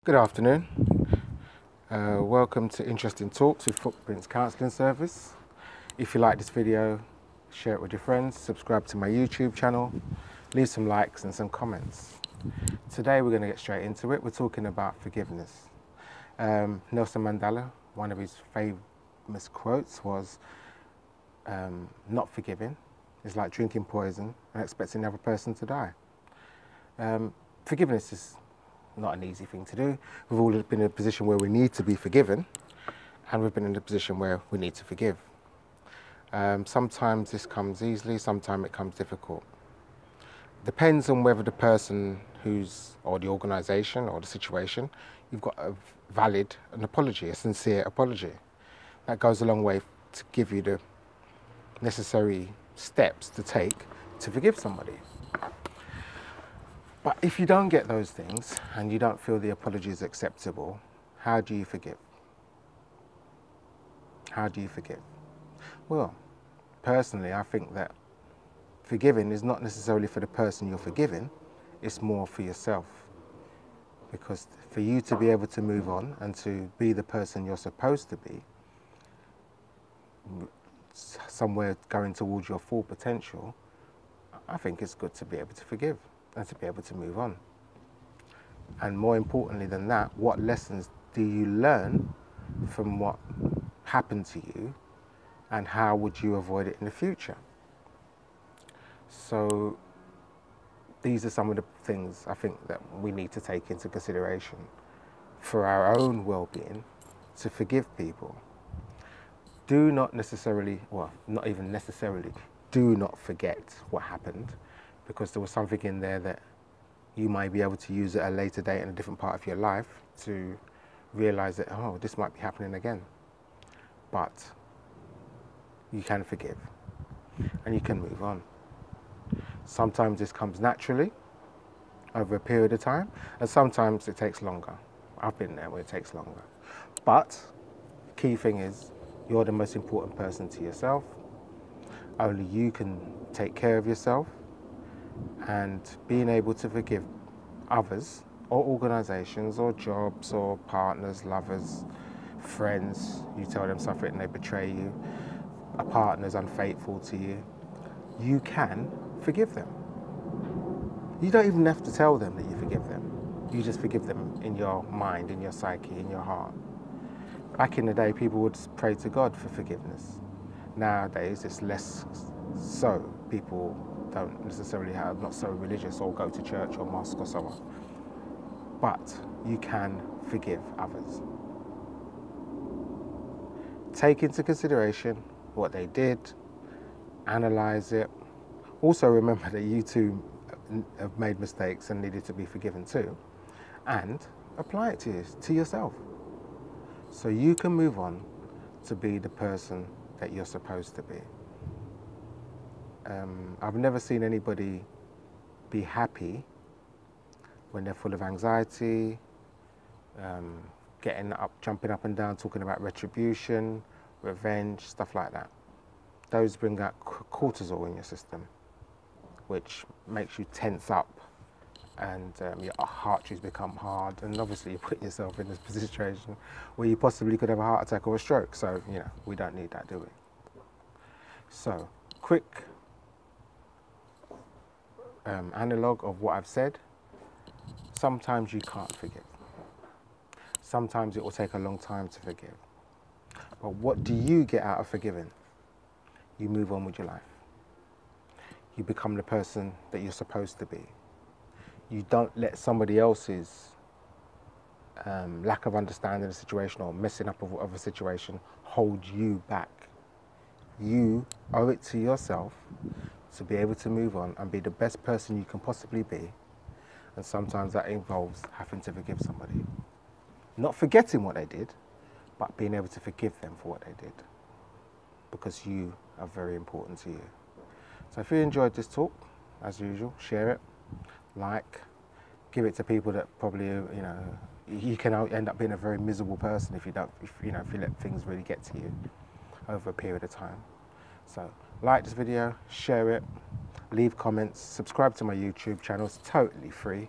Good afternoon. Welcome to Interesting Talks with Footprints Counselling Service. If you like this video, share it with your friends, subscribe to my YouTube channel, leave some likes and some comments. Today we're going to get straight into it. We're talking about forgiveness. Nelson Mandela, one of his famous quotes was, not forgiving is like drinking poison and expecting another person to die. Forgiveness is not an easy thing to do. We've all been in a position where we need to be forgiven, and we've been in a position where we need to forgive. Sometimes this comes easily, sometimes it comes difficult. Depends on whether the person or the organisation or the situation, you've got a valid apology, a sincere apology. That goes a long way to give you the necessary steps to take to forgive somebody. But if you don't get those things and you don't feel the apology is acceptable, how do you forgive? How do you forgive? Well, personally, I think that forgiving is not necessarily for the person you're forgiving, it's more for yourself. Because for you to be able to move on and to be the person you're supposed to be, somewhere going towards your full potential, I think it's good to be able to forgive and to be able to move on. And more importantly than that, what lessons do you learn from what happened to you, and how would you avoid it in the future? So these are some of the things I think that we need to take into consideration for our own well-being, to forgive people. Do not necessarily, well, not even necessarily, do not forget what happened, because there was something in there that you might be able to use at a later date in a different part of your life to realize that, oh, this might be happening again. But you can forgive and you can move on. Sometimes this comes naturally over a period of time, and sometimes it takes longer. I've been there where it takes longer. But the key thing is, you're the most important person to yourself. Only you can take care of yourself. And being able to forgive others or organisations or jobs or partners, lovers, friends, you tell them something and they betray you, a partner's unfaithful to you, you can forgive them. You don't even have to tell them that you forgive them. You just forgive them in your mind, in your psyche, in your heart. Back in the day, people would pray to God for forgiveness. Nowadays, it's less so. People don't necessarily not so religious or go to church or mosque or so on. But you can forgive others. Take into consideration what they did, analyze it. Also remember that you too have made mistakes and needed to be forgiven too. And apply it to yourself. So you can move on to be the person that you're supposed to be. I've never seen anybody be happy when they're full of anxiety, jumping up and down, talking about retribution, revenge, stuff like that. Those bring out cortisol in your system, which makes you tense up, and your heart rates become hard, and obviously you put yourself in this situation where you possibly could have a heart attack or a stroke. So, we don't need that, do we? So, quick analog of what I've said. Sometimes you can't forgive. Sometimes it will take a long time to forgive. But what do you get out of forgiving? You move on with your life. You become the person that you're supposed to be. You don't let somebody else's lack of understanding the situation or messing up of a situation hold you back. You owe it to yourself to be able to move on and be the best person you can possibly be. And sometimes that involves having to forgive somebody. Not forgetting what they did, but being able to forgive them for what they did. Because you are very important to you. So if you enjoyed this talk, as usual, share it, like, give it to people that probably, you can end up being a very miserable person if you let things really get to you over a period of time. So like this video, share it, leave comments, subscribe to my YouTube channel, it's totally free.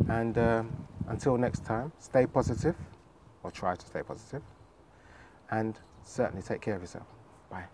And Until next time, stay positive, or try to stay positive, and certainly take care of yourself. Bye.